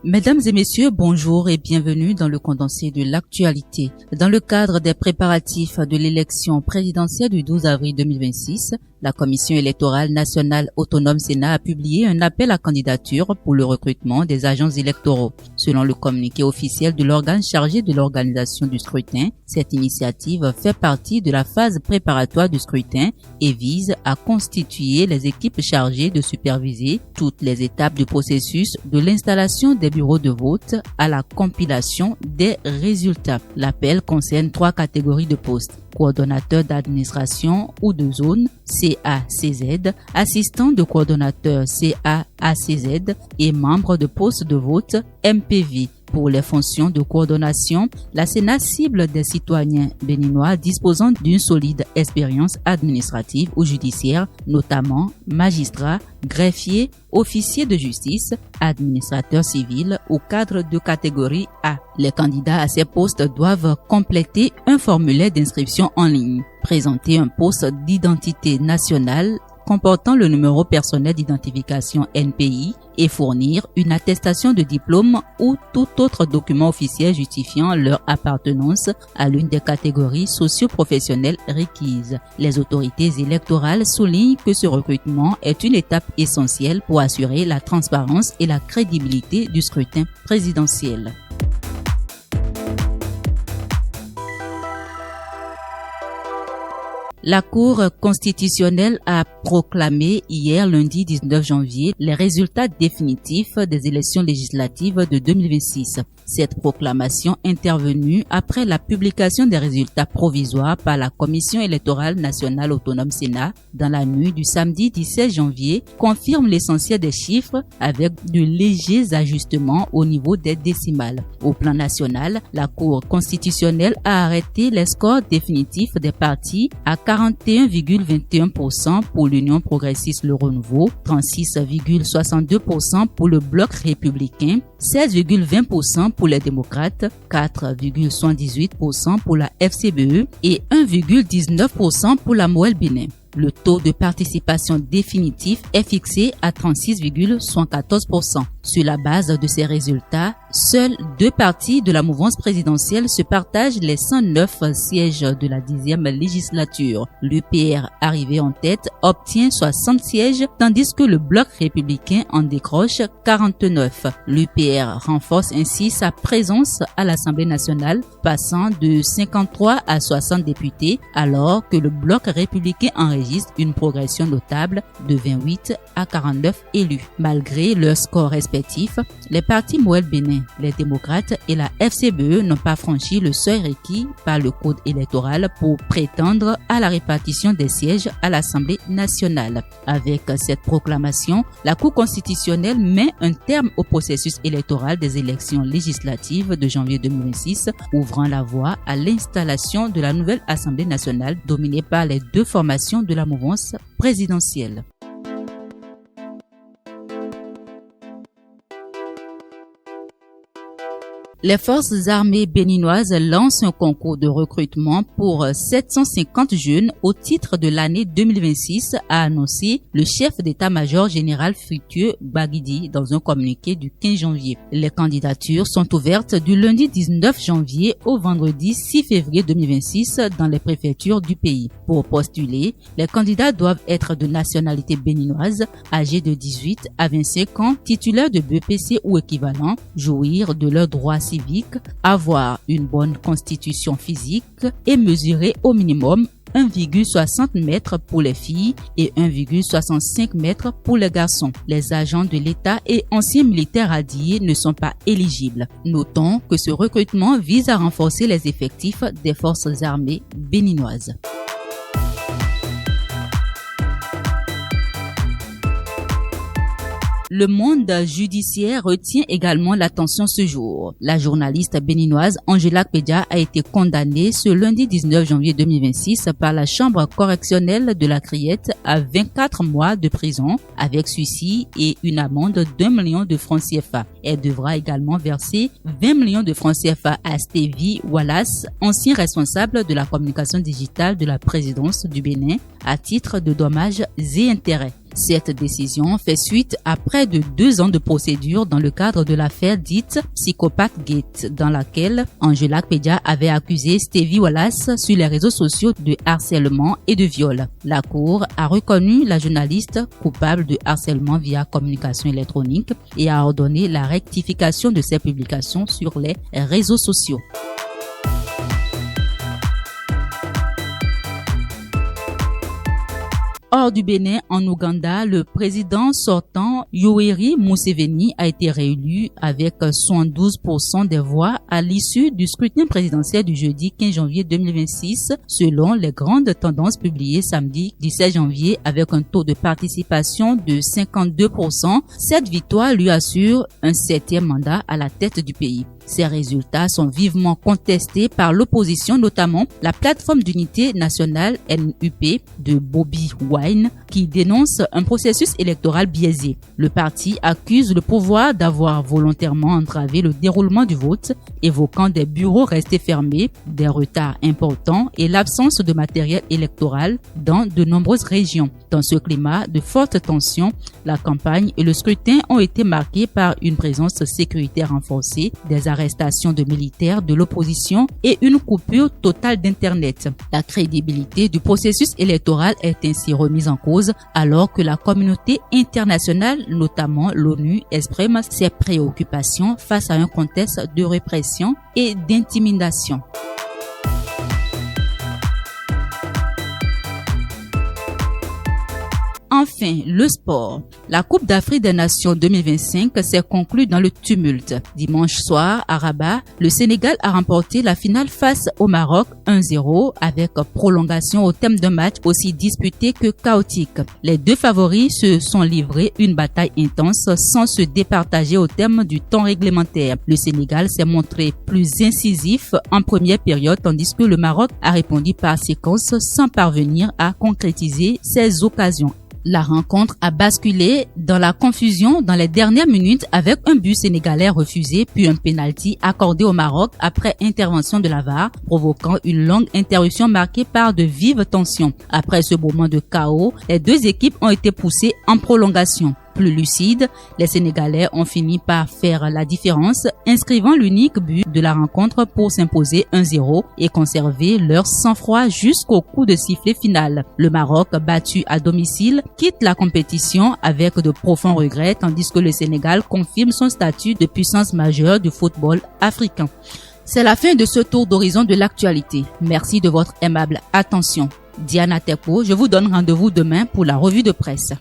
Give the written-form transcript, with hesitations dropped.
Mesdames et messieurs, bonjour et bienvenue dans le condensé de l'actualité. Dans le cadre des préparatifs de l'élection présidentielle du 12 avril 2026, la Commission électorale nationale autonome Sénat a publié un appel à candidature pour le recrutement des agents électoraux. Selon le communiqué officiel de l'organe chargé de l'organisation du scrutin, cette initiative fait partie de la phase préparatoire du scrutin et vise à constituer les équipes chargées de superviser toutes les étapes du processus de l'installation des bureaux de vote à la compilation des résultats. L'appel concerne 3 catégories de postes: coordonnateur d'administration ou de zone CA-CZ, assistant de coordonnateur CA-ACZ et membre de poste de vote MPV. Pour les fonctions de coordination, la Sénat cible des citoyens béninois disposant d'une solide expérience administrative ou judiciaire, notamment magistrats, greffiers, officiers de justice, administrateurs civils ou cadres de catégorie A. Les candidats à ces postes doivent compléter un formulaire d'inscription en ligne, présenter un poste d'identité nationale comportant le numéro personnel d'identification NPI et fournir une attestation de diplôme ou tout autre document officiel justifiant leur appartenance à l'une des catégories socio-professionnelles requises. Les autorités électorales soulignent que ce recrutement est une étape essentielle pour assurer la transparence et la crédibilité du scrutin présidentiel. La Cour constitutionnelle a proclamé hier lundi 19 janvier les résultats définitifs des élections législatives de 2026. Cette proclamation intervenue après la publication des résultats provisoires par la Commission électorale nationale autonome Sénat dans la nuit du samedi 17 janvier confirme l'essentiel des chiffres avec de légers ajustements au niveau des décimales. Au plan national, la Cour constitutionnelle a arrêté les scores définitifs des partis à 41,21% pour l'Union progressiste Le Renouveau, 36,62% pour le Bloc républicain, 16,20% pour les démocrates, 4,78% pour la FCBE et 1,19% pour la Moelle Bénin. Le taux de participation définitif est fixé à 36,74%. Sur la base de ces résultats, seuls 2 partis de la mouvance présidentielle se partagent les 109 sièges de la 10e législature. L'UPR, arrivé en tête, obtient 60 sièges, tandis que le Bloc républicain en décroche 49. L'UPR renforce ainsi sa présence à l'Assemblée nationale, passant de 53 à 60 députés, alors que le Bloc républicain enregistre une progression notable de 28 à 49 élus. Malgré leurs scores respectifs, les partis Moelle Bénin, les démocrates et la FCBE n'ont pas franchi le seuil requis par le code électoral pour prétendre à la répartition des sièges à l'Assemblée nationale. Avec cette proclamation, la Cour constitutionnelle met un terme au processus électoral des élections législatives de janvier 2026, ouvrant la voie à l'installation de la nouvelle Assemblée nationale dominée par les 2 formations de la mouvance présidentielle. Les forces armées béninoises lancent un concours de recrutement pour 750 jeunes au titre de l'année 2026, a annoncé le chef d'état-major général Fructueux Baguidi dans un communiqué du 15 janvier. Les candidatures sont ouvertes du lundi 19 janvier au vendredi 6 février 2026 dans les préfectures du pays. Pour postuler, les candidats doivent être de nationalité béninoise, âgés de 18 à 25 ans, titulaires de BPC ou équivalent, jouir de leurs droits civiques, avoir une bonne constitution physique et mesurer au minimum 1,60 mètres pour les filles et 1,65 mètres pour les garçons. Les agents de l'État et anciens militaires radiés ne sont pas éligibles. Notons que ce recrutement vise à renforcer les effectifs des forces armées béninoises. Le monde judiciaire retient également l'attention ce jour. La journaliste béninoise Angela Kpedia a été condamnée ce lundi 19 janvier 2026 par la chambre correctionnelle de la Criette à 24 mois de prison avec sursis et une amende d'1 million de francs CFA. Elle devra également verser 20 millions de francs CFA à Stevie Wallace, ancien responsable de la communication digitale de la présidence du Bénin, à titre de dommages et intérêts. Cette décision fait suite à près de 2 ans de procédure dans le cadre de l'affaire dite Psychopath Gate, dans laquelle Angela Kpedia avait accusé Stevie Wallace sur les réseaux sociaux de harcèlement et de viol. La Cour a reconnu la journaliste coupable de harcèlement via communication électronique et a ordonné la rectification de ses publications sur les réseaux sociaux. Hors du Bénin, en Ouganda, le président sortant Yoweri Museveni a été réélu avec 72% des voix à l'issue du scrutin présidentiel du jeudi 15 janvier 2026, selon les grandes tendances publiées samedi 17 janvier avec un taux de participation de 52%. Cette victoire lui assure un 7e mandat à la tête du pays. Ces résultats sont vivement contestés par l'opposition, notamment la plateforme d'unité nationale NUP de Bobi Wine, qui dénonce un processus électoral biaisé. Le parti accuse le pouvoir d'avoir volontairement entravé le déroulement du vote, évoquant des bureaux restés fermés, des retards importants et l'absence de matériel électoral dans de nombreuses régions. Dans ce climat de forte tension, la campagne et le scrutin ont été marqués par une présence sécuritaire renforcée, des arrestations de militaires de l'opposition et une coupure totale d'Internet. La crédibilité du processus électoral est ainsi remise en cause alors que la communauté internationale, notamment l'ONU, exprime ses préoccupations face à un contexte de répression et d'intimidation. Enfin, le sport. La Coupe d'Afrique des Nations 2025 s'est conclue dans le tumulte. Dimanche soir, à Rabat, le Sénégal a remporté la finale face au Maroc 1-0 avec prolongation au terme d'un match aussi disputé que chaotique. Les deux favoris se sont livrés une bataille intense sans se départager au terme du temps réglementaire. Le Sénégal s'est montré plus incisif en première période tandis que le Maroc a répondu par séquence sans parvenir à concrétiser ses occasions. La rencontre a basculé dans la confusion dans les dernières minutes avec un but sénégalais refusé puis un penalty accordé au Maroc après intervention de la VAR, provoquant une longue interruption marquée par de vives tensions. Après ce moment de chaos, les deux équipes ont été poussées en prolongation. Plus lucides, les Sénégalais ont fini par faire la différence, inscrivant l'unique but de la rencontre pour s'imposer 1-0 et conserver leur sang-froid jusqu'au coup de sifflet final. Le Maroc, battu à domicile, quitte la compétition avec de profonds regrets, tandis que le Sénégal confirme son statut de puissance majeure du football africain. C'est la fin de ce tour d'horizon de l'actualité. Merci de votre aimable attention. Diana Tepo, je vous donne rendez-vous demain pour la revue de presse.